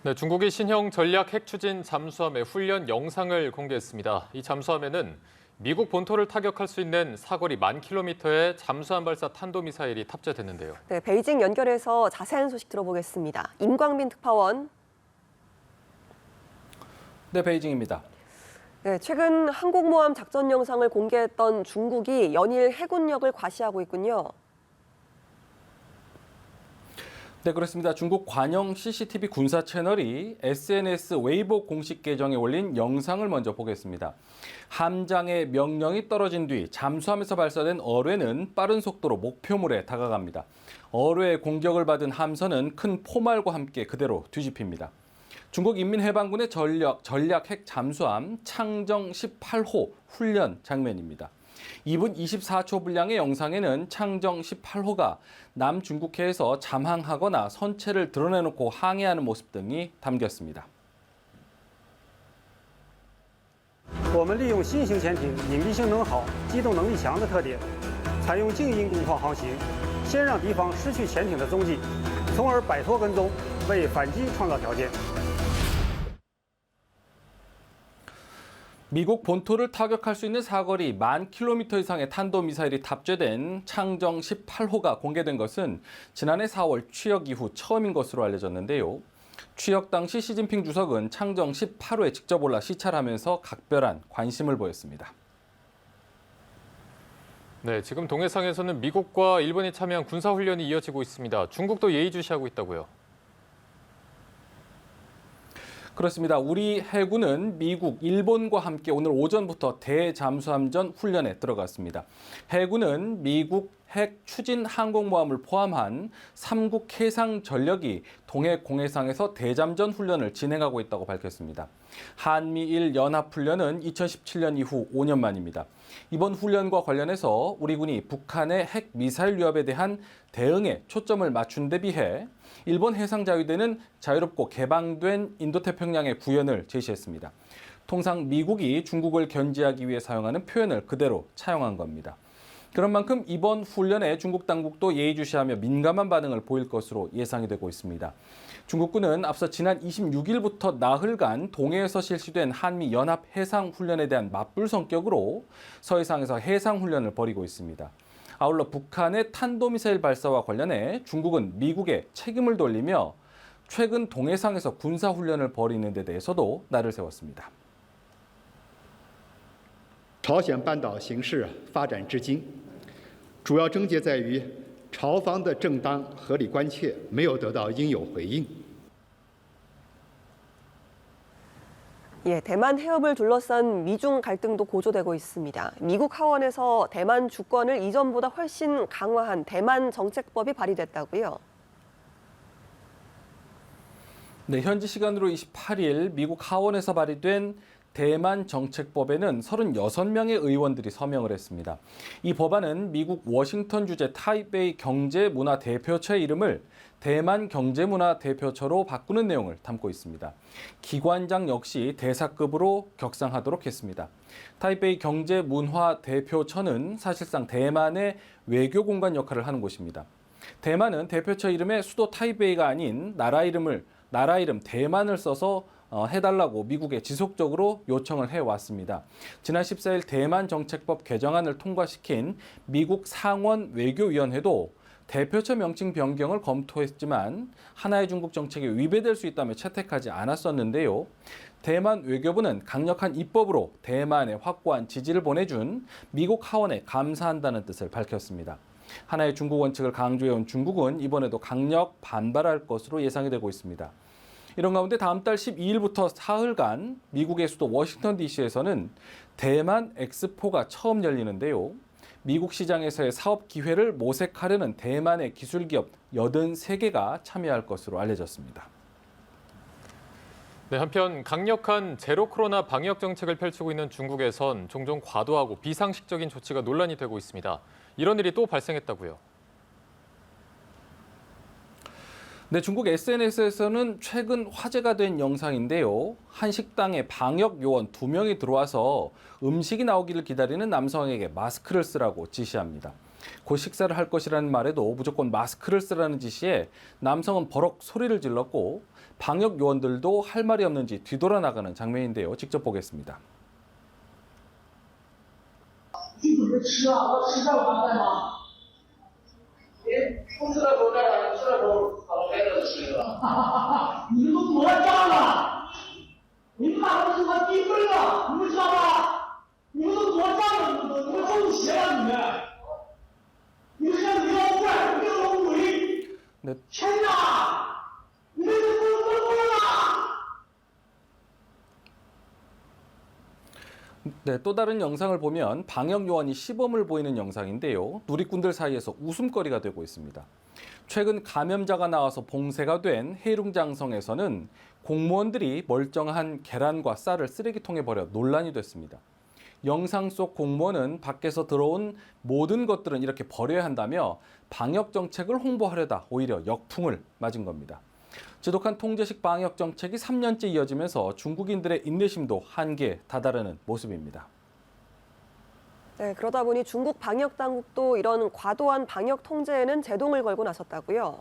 네, 중국이 신형 전략 핵 추진 잠수함의 훈련 영상을 공개했습니다. 이 잠수함에는 미국 본토를 타격할 수 있는 사거리 10,000km의 잠수함 발사 탄도미사일이 탑재됐는데요. 네, 베이징 연결해서 자세한 소식 들어보겠습니다. 임광빈 특파원. 네, 베이징입니다. 네, 최근 항공모함 작전 영상을 공개했던 중국이 연일 해군력을 과시하고 있군요. 네, 그렇습니다. 중국 관영 CCTV 군사 채널이 SNS 웨이보 공식 계정에 올린 영상을 먼저 보겠습니다. 함장의 명령이 떨어진 뒤 잠수함에서 발사된 어뢰는 빠른 속도로 목표물에 다가갑니다. 어뢰의 공격을 받은 함선은 큰 포말과 함께 그대로 뒤집힙니다. 중국 인민해방군의 전략 핵 잠수함 창정 18호 훈련 장면입니다. 2분 24초 분량의 영상에는 창정 18호가 남중국해에서 잠항하거나 선체를 드러내놓고 항해하는 모습 등이 담겼습니다. 我们利用新型潜艇隐蔽性能好、机动能力强的特点，采用静音工况航行，先让敌方失去潜艇的踪迹，从而摆脱跟踪，为反击创造条件。 미국 본토를 타격할 수 있는 사거리 10,000km 이상의 탄도미사일이 탑재된 창정 18호가 공개된 것은 지난해 4월 취역 이후 처음인 것으로 알려졌는데요. 취역 당시 시진핑 주석은 창정 18호에 직접 올라 시찰하면서 각별한 관심을 보였습니다. 네, 지금 동해상에서는 미국과 일본이 참여한 군사훈련이 이어지고 있습니다. 중국도 예의주시하고 있다고요. 그렇습니다. 우리 해군은 미국, 일본과 함께 오늘 오전부터 대잠수함전 훈련에 들어갔습니다. 해군은 미국 핵 추진 항공모함을 포함한 3국 해상 전력이 동해 공해상에서 대잠전 훈련을 진행하고 있다고 밝혔습니다. 한미일 연합훈련은 2017년 이후 5년 만입니다. 이번 훈련과 관련해서 우리 군이 북한의 핵 미사일 위협에 대한 대응에 초점을 맞춘 데 비해 일본 해상자위대는 자유롭고 개방된 인도태평양의 구현을 제시했습니다. 통상 미국이 중국을 견제하기 위해 사용하는 표현을 그대로 차용한 겁니다. 그런 만큼 이번 훈련에 중국 당국도 예의주시하며 민감한 반응을 보일 것으로 예상이 되고 있습니다. 중국군은 앞서 지난 26일부터 나흘간 동해에서 실시된 한미 연합 해상 훈련에 대한 맞불 성격으로 서해상에서 해상 훈련을 벌이고 있습니다. 아울러 북한의 탄도미사일 발사와 관련해 중국은 미국에 책임을 돌리며 최근 동해상에서 군사훈련을 벌이는 데 대해서도 날을 세웠습니다. 朝鲜半岛形势发展至今，主要症结在于朝方的正当合理关切没有得到应有回应。 예, 대만 해협을 둘러싼 미중 갈등도 고조되고 있습니다. 미국 하원에서 대만 주권을 이전보다 훨씬 강화한 대만 정책법이 발의됐다고요. 네, 현지 시간으로 28일 미국 하원에서 발의된 대만 정책법에는 36명의 의원들이 서명을 했습니다. 이 법안은 미국 워싱턴 주재 타이베이 경제문화대표처의 이름을 대만 경제문화대표처로 바꾸는 내용을 담고 있습니다. 기관장 역시 대사급으로 격상하도록 했습니다. 타이베이 경제문화대표처는 사실상 대만의 외교공간 역할을 하는 곳입니다. 대만은 대표처 이름에 수도 타이베이가 아닌 나라 이름 대만을 써서 해달라고 미국에 지속적으로 요청을 해왔습니다. 지난 14일 대만 정책법 개정안을 통과시킨 미국 상원 외교위원회도 대표처 명칭 변경을 검토했지만 하나의 중국 정책에 위배될 수 있다며 채택하지 않았었는데요. 대만 외교부는 강력한 입법으로 대만에 확고한 지지를 보내준 미국 하원에 감사한다는 뜻을 밝혔습니다. 하나의 중국 원칙을 강조해온 중국은 이번에도 강력 반발할 것으로 예상이 되고 있습니다. 이런 가운데 다음 달 12일부터 사흘간 미국의 수도 워싱턴 DC에서는 대만 엑스포가 처음 열리는데요. 미국 시장에서의 사업 기회를 모색하려는 대만의 기술기업 83개가 참여할 것으로 알려졌습니다. 네, 한편 강력한 제로 코로나 방역 정책을 펼치고 있는 중국에선 종종 과도하고 비상식적인 조치가 논란이 되고 있습니다. 이런 일이 또 발생했다고요. 네, 중국 SNS에서는 최근 화제가 된 영상인데요. 한 식당에 방역 요원 2명이 들어와서 음식이 나오기를 기다리는 남성에게 마스크를 쓰라고 지시합니다. 곧 식사를 할 것이라는 말에도 무조건 마스크를 쓰라는 지시에 남성은 버럭 소리를 질렀고 방역 요원들도 할 말이 없는지 뒤돌아 나가는 장면인데요. 직접 보겠습니다. 你不是吃啊？我吃这完蛋吗？你不吃了口罩了，吃了口好开了吃了。你们都魔障了！你们哪能是他低分了？你们知道吧？你们都魔障了，你们中邪了，你们！你们像妖怪，没有龙鬼！ 네. 天哪！你们是疯了！ 네, 또 다른 영상을 보면 방역 요원이 시범을 보이는 영상인데요. 누리꾼들 사이에서 웃음거리가 되고 있습니다. 최근 감염자가 나와서 봉쇄가 된 해룽장성에서는 공무원들이 멀쩡한 계란과 쌀을 쓰레기통에 버려 논란이 됐습니다. 영상 속 공무원은 밖에서 들어온 모든 것들은 이렇게 버려야 한다며 방역 정책을 홍보하려다 오히려 역풍을 맞은 겁니다. 지독한 통제식 방역 정책이 3년째 이어지면서 중국인들의 인내심도 한계에 다다르는 모습입니다. 네, 그러다 보니 중국 방역 당국도 이런 과도한 방역 통제에는 제동을 걸고 나섰다고요.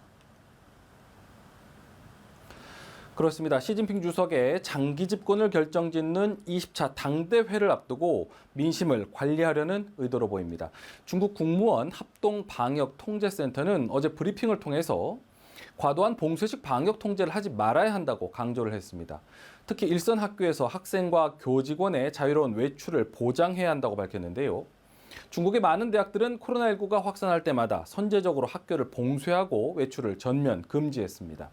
그렇습니다. 시진핑 주석의 장기 집권을 결정짓는 20차 당대회를 앞두고 민심을 관리하려는 의도로 보입니다. 중국 국무원 합동방역통제센터는 어제 브리핑을 통해서 과도한 봉쇄식 방역 통제를 하지 말아야 한다고 강조를 했습니다. 특히 일선 학교에서 학생과 교직원의 자유로운 외출을 보장해야 한다고 밝혔는데요. 중국의 많은 대학들은 코로나19가 확산할 때마다 선제적으로 학교를 봉쇄하고 외출을 전면 금지했습니다.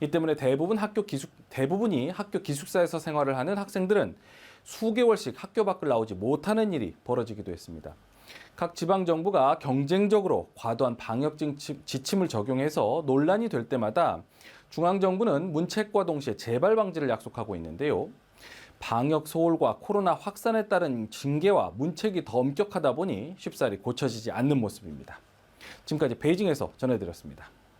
이 때문에 대부분이 학교 기숙사에서 생활을 하는 학생들은 수개월씩 학교 밖을 나오지 못하는 일이 벌어지기도 했습니다. 각 지방정부가 경쟁적으로 과도한 방역 지침을 적용해서 논란이 될 때마다 중앙정부는 문책과 동시에 재발 방지를 약속하고 있는데요. 방역 소홀과 코로나 확산에 따른 징계와 문책이 더 엄격하다 보니 쉽사리 고쳐지지 않는 모습입니다. 지금까지 베이징에서 전해드렸습니다.